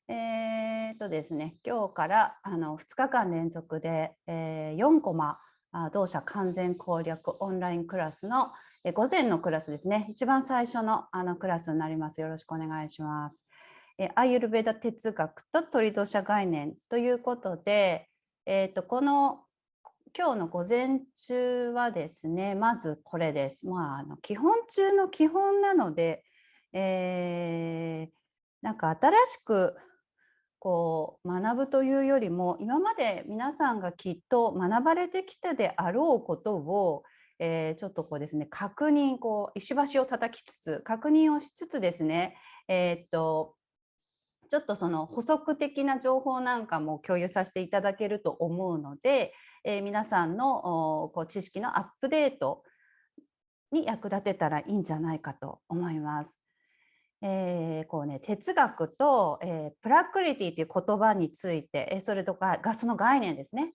ですね、今日から2日間連続で、4コマ同社完全攻略オンラインクラスの、午前のクラスですね、一番最初のクラスになります。よろしくお願いします。アーユルヴェーダ哲学と鳥同社概念ということで、この今日の午前中はですね、まずこれです。基本中の基本なので、なんか新しく学ぶというよりも、今まで皆さんがきっと学ばれてきたであろうことを、ちょっとですね、確認、石橋を叩きつつ、確認をしつつですね、ちょっとその補足的な情報なんかも共有させていただけると思うので、皆さんの知識のアップデートに役立てたらいいんじゃないかと思います。哲学と、プラクリティという言葉について、それとかその概念ですね、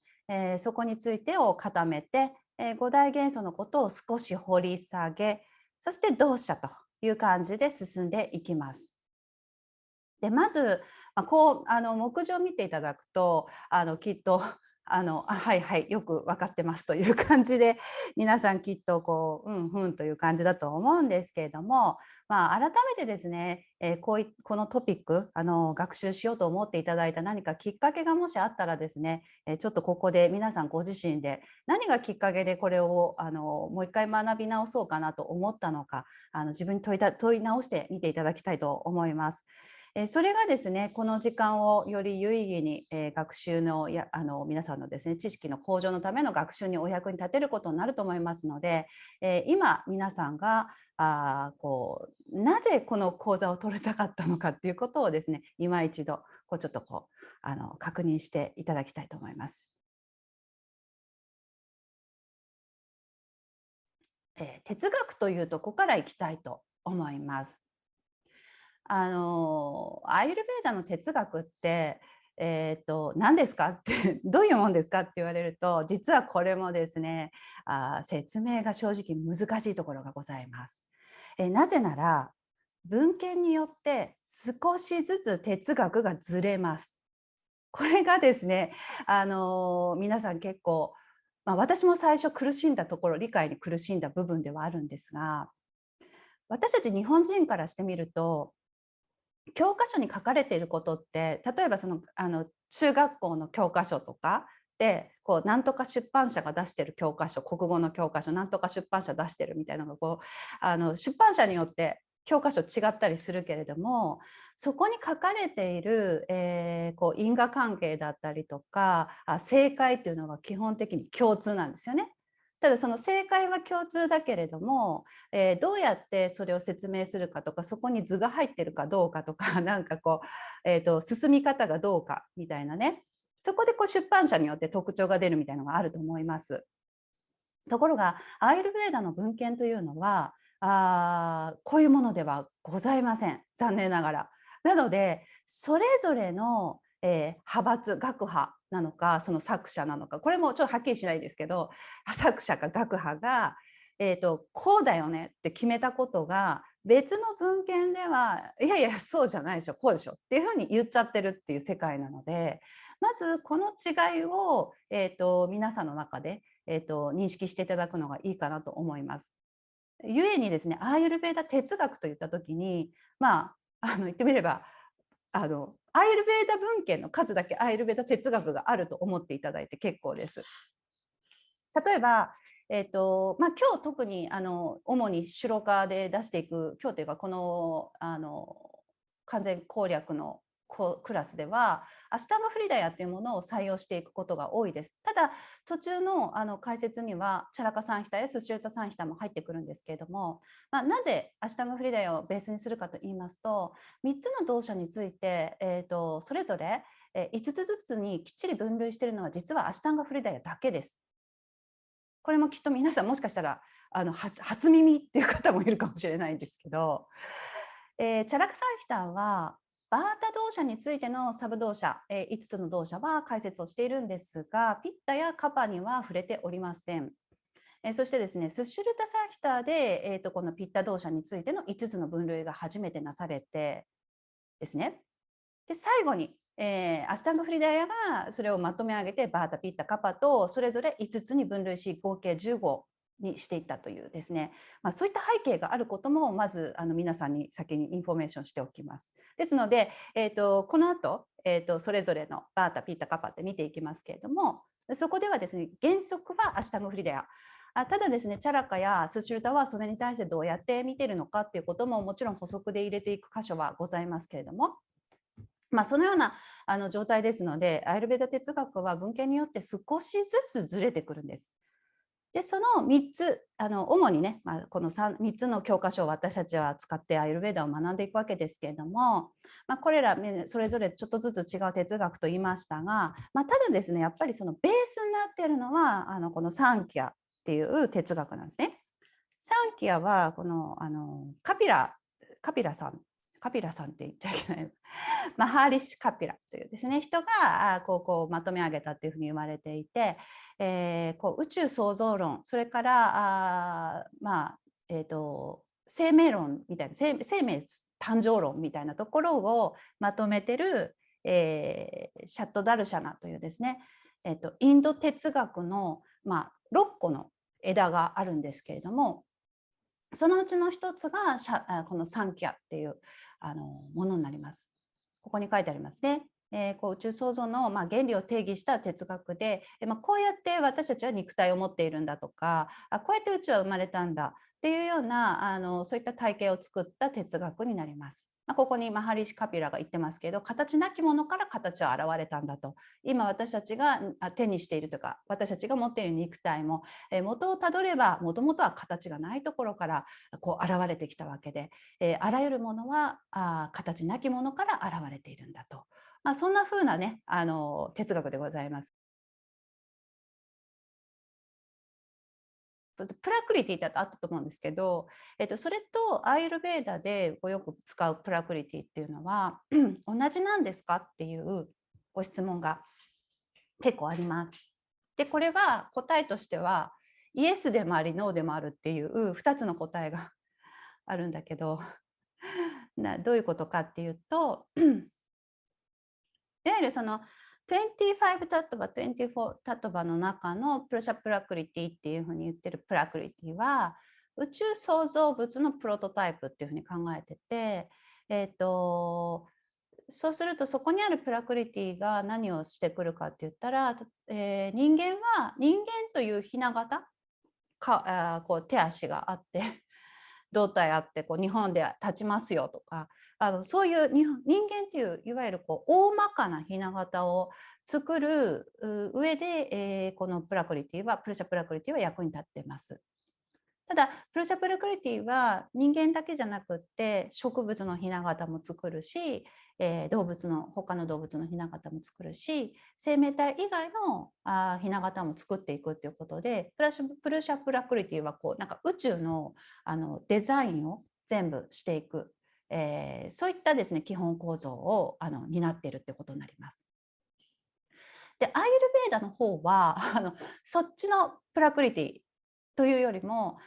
そこについてを固めて、五大元素のことを少し掘り下げ、そして同社という感じで進んでいきます。でまず、目次を見ていただくときっとはいはいよく分かってますという感じで皆さんきっとうんふんという感じだと思うんですけれども、改めてですね、このトピック学習しようと思っていただいた何かきっかけがもしあったらですね、ちょっとここで皆さんご自身で何がきっかけでこれをもう一回学び直そうかなと思ったのか自分に問い直してみていただきたいと思います。それがですね、この時間をより有意義に、学習の皆さんのですね、知識の向上のための学習にお役に立てることになると思いますので、今皆さんがなぜこの講座を取りたかったのかっていうことをですね、今一度ちょっと確認していただきたいと思います。哲学というとこからいきたいと思います。アーユルヴェーダの哲学って、何ですかってどういうもんですかって言われると、実はこれもですね、説明が正直難しいところがございます。なぜなら、文献によって少しずつ哲学がずれます。これがですね、皆さん結構、私も最初苦しんだところ、理解に苦しんだ部分ではあるんですが、私たち日本人からしてみると、教科書に書かれていることって、例えば中学校の教科書とかでなんとか出版社が出してる教科書、国語の教科書なんとか出版社出してるみたいなのが出版社によって教科書違ったりするけれども、そこに書かれている、因果関係だったりとか正解っていうのが基本的に共通なんですよね。ただその正解は共通だけれども、どうやってそれを説明するかとか、そこに図が入ってるかどうかとか、なんか進み方がどうかみたいなね、そこで出版社によって特徴が出るみたいなのがあると思います。ところがアーユルヴェーダの文献というのはこういうものではございません、残念ながら。なのでそれぞれの、派閥学派なのかその作者なのか、これもちょっとはっきりしないですけど、作者か学派が、こうだよねって決めたことが別の文献ではいやいやそうじゃないでしょこうでしょっていうふうに言っちゃってるっていう世界なので、まずこの違いを、皆さんの中で認識していただくのがいいかなと思います。ゆえにですね、アーユルヴェーダ哲学といった時に、言ってみればアーユルヴェーダ文献の数だけアーユルヴェーダ哲学があると思っていただいて結構です。例えば、今日特に主にシュロカで出していく、今日というかこの完全攻略のクラスではアシュタンガフリダヤというものを採用していくことが多いです。ただ途中の解説にはチャラカサンヒタやスシュルタサンヒタも入ってくるんですけれども、なぜアシュタンガフリダヤをベースにするかと言いますと、3つの動作について、それぞれ5つずつにきっちり分類しているのは実はアシュタンガフリダヤだけです。これもきっと皆さんもしかしたら初耳っていう方もいるかもしれないんですけど、チャラクサンヒターはバータ動作についてのサブ動作、5つの動作は解説をしているんですが、ピッタやカパには触れておりません。そしてですね、スッシュルタサンヒターで、このピッタ動作についての5つの分類が初めてなされてですね、で最後に、アスタンガフリダヤがそれをまとめ上げてバータピッタカパとそれぞれ5つに分類し合計15にしていったというですね、そういった背景があることもまず皆さんに先にインフォメーションしておきます。ですので、この後、それぞれのバータピッタカパって見ていきますけれども、そこではですね、原則はアシタンガフリダヤ。ただですね、チャラカやスシュルタはそれに対してどうやって見ているのかっていうことももちろん補足で入れていく箇所はございますけれども、そのような状態ですので、アイルベーダ哲学は文献によって少しずつずれてくるんです。で、その3つ、主にね、この 3つの教科書を私たちは使ってアイルベーダを学んでいくわけですけれども、これらそれぞれちょっとずつ違う哲学と言いましたが、ただですね、やっぱりそのベースになっているのはこのサンキャっていう哲学なんですね。サンキャはこのカピラさんって言っちゃいけない。マハーリシ・カピラというですね、人がこうまとめ上げたというふうに言われていて、宇宙創造論、それから生命論みたいな、生命誕生論みたいなところをまとめてる、シャット・ダルシャナというですね、インド哲学の、6個の枝があるんですけれども、そのうちの一つがこのサンキャっていうものになります。ここに書いてありますね。宇宙創造の原理を定義した哲学で、こうやって私たちは肉体を持っているんだとか、こうやって宇宙は生まれたんだっていうようなそういった体系を作った哲学になります。ここにマハリシ・カピラが言ってますけど、形なきものから形は現れたんだと。今私たちが手にしているとか、私たちが持っている肉体も、元をたどればもともとは形がないところからこう現れてきたわけで、あらゆるものは形なきものから現れているんだと。そんな風なね、哲学でございます。プラクリティってあったと思うんですけど、それとアイルベーダでよく使うプラクリティっていうのは同じなんですかっていうご質問が結構あります。で、これは答えとしてはイエスでもありノーでもあるっていう2つの答えがあるんだけど、どういうことかっていうと、いわゆるその25タトバ、24タトバの中のプルシャプラクリティっていうふうに言ってるプラクリティは宇宙創造物のプロトタイプっていうふうに考えてて、そうするとそこにあるプラクリティが何をしてくるかって言ったら、人間というひな形かこう手足があって胴体あってこう日本で立ちますよとか、そういう人間っていういわゆるこう大まかなひな形を作る上で、このプルシャプラクリティは役に立っています。ただプルシャプラクリティは人間だけじゃなくって植物のひな形も作るし、他の動物のひな形も作るし、生命体以外のひな形も作っていくっていうことで、プルシャプラクリティはこうなんか宇宙のデザインを全部していく、そういったですね基本構造を担っているってことになります。でアイルベーダの方はそっちのプラクリティというよりも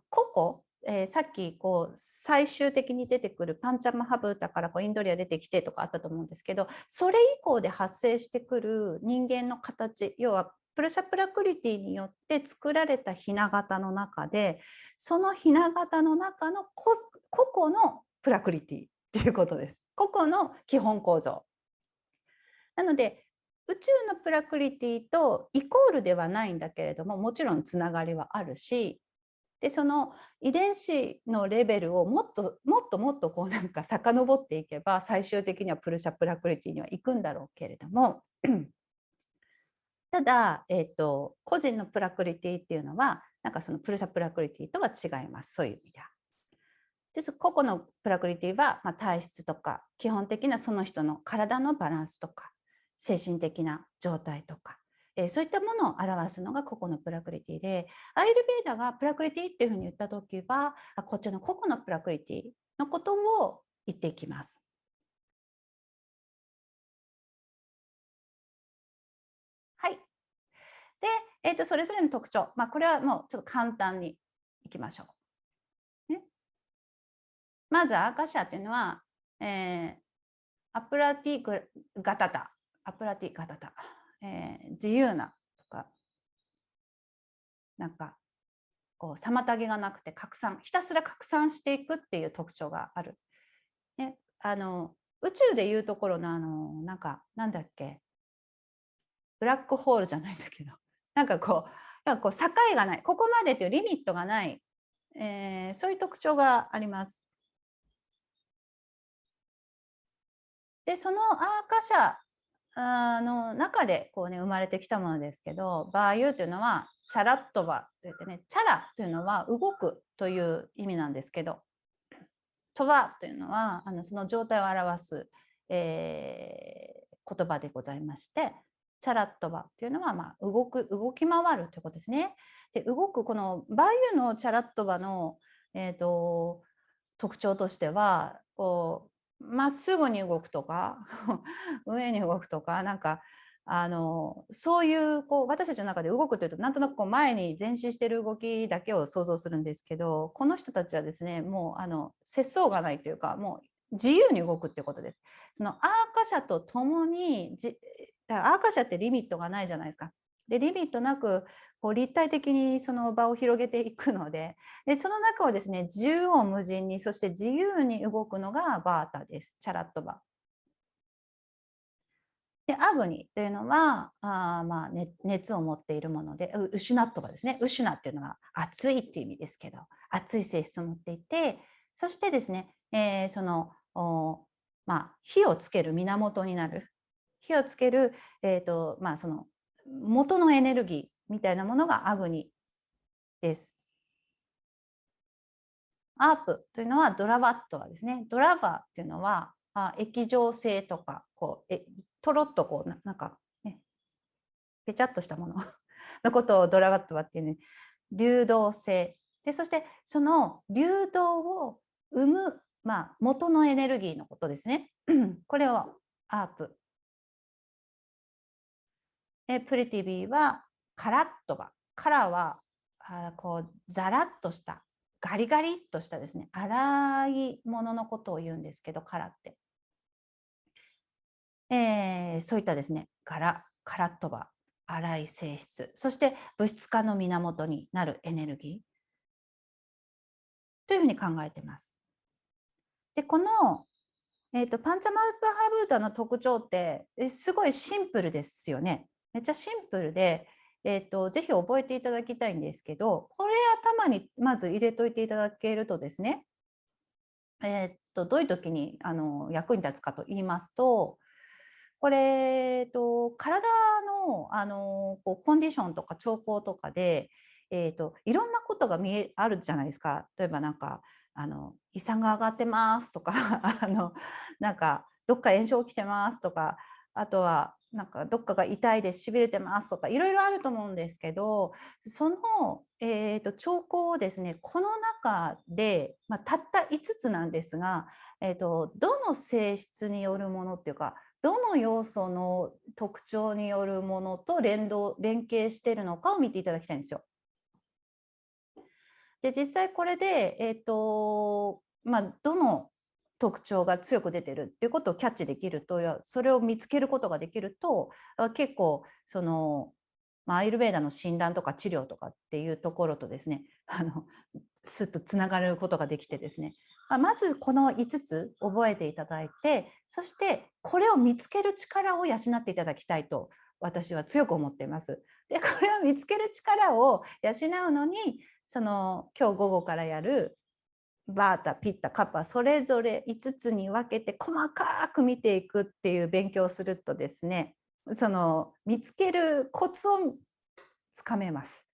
個々、さっきこう最終的に出てくるパンチャマハブータからこうインドリア出てきてとかあったと思うんですけど、それ以降で発生してくる人間の形、要はプルシャプラクリティによって作られたひな形の中で、そのひな形の中の個々のプラクリティっていうことです。個々の基本構造。なので宇宙のプラクリティとイコールではないんだけれども、もちろんつながりはあるし、でその遺伝子のレベルをもっとこうなんか遡っていけば最終的にはプルシャプラクリティには行くんだろうけれどもただ、個人のプラクリティっていうのはなんかそのプルシャプラクリティとは違います。そういう意味では。で個々のプラクリティは、体質とか基本的なその人の体のバランスとか精神的な状態とか、そういったものを表すのが個々のプラクリティで、アイルベーダがプラクリティっていうふうに言った時はこっちの個々のプラクリティのことを言っていきます。はい。で、それぞれの特徴、これはもうちょっと簡単にいきましょう。ね、まずアーカシャっていうのは、アプラティガタタ、アプラティガタタ、自由なとか、なんかこう妨げがなくてひたすら拡散していくっていう特徴がある。ね、宇宙でいうところのなんだっけ、ブラックホールじゃないんだけど、なんかこう境がない、ここまでというリミットがない、そういう特徴があります。でそのアーカ社の中でこう、ね、生まれてきたものですけど、バーユーというのはチャラットバといってね、チャラというのは動くという意味なんですけど、トバというのはその状態を表す、言葉でございまして、チャラットバというのは、動き回るということですね。で動くこのバーユーのチャラットバの、特徴としてはこうまっすぐに動くとか上に動くとか、なんかそういう私たちの中で動くというとなんとなく前に前進している動きだけを想像するんですけど、この人たちはですね、もう節操がないというか、もう自由に動くっていうことです。そのアーカ社とともにアーカ社ってリミットがないじゃないですか。でリミットなく立体的にその場を広げていくので、その中をですね、縦横無尽に、そして自由に動くのがバータです。チャラットバ。でアグニというのは熱を持っているもので、ウシュナットバですね。ウシュナっていうのは熱いっていう意味ですけど、熱い性質を持っていて、そしてですね、その火をつける源になる、火をつける、その元のエネルギーみたいなものがアグニです。アープというのはドラバットはですね。ドラバーというのは液状性とかとろっとなんかね、ぺちゃっとしたもののことをドラバットはっていうね、流動性で、そしてその流動を生む、元のエネルギーのことですね。これをアープ。でプリティビーはカラッとバ。カラはザラッとしたガリガリっとしたですね、粗いもののことを言うんですけど、カラって。そういったですね、カラッとバ、粗い性質、そして物質化の源になるエネルギーというふうに考えています。で、この、パンチャマータハブータの特徴ってすごいシンプルですよね。めっちゃシンプルで、ぜひ覚えていただきたいんですけど、これ頭にまず入れといていただけるとですね、どういう時に役に立つかと言いますと、これ、体のコンディションとか兆候とかで、いろんなことがあるじゃないですか。例えばなんか胃酸が上がってますとかなんかどっか炎症起きてますとか、あとはなんかどっかが痛いです、しびれてますとか、いろいろあると思うんですけど、その、兆候をですね、この中で、たった5つなんですが、どの性質によるものっていうか、どの要素の特徴によるものと連携しているのかを見ていただきたいんですよ。で実際これで、どの特徴が強く出てるっていうことをキャッチできると、それを見つけることができると、結構その、アイルベーダの診断とか治療とかっていうところとですね、スッとつながることができてですね、まずこの5つ覚えていただいて、そしてこれを見つける力を養っていただきたいと私は強く思っています。でこれを見つける力を養うのに、その今日午後からやるバータ、ピッタ、カッパ、それぞれ5つに分けて細かく見ていくっていう勉強をするとですね、その見つけるコツをつかめます。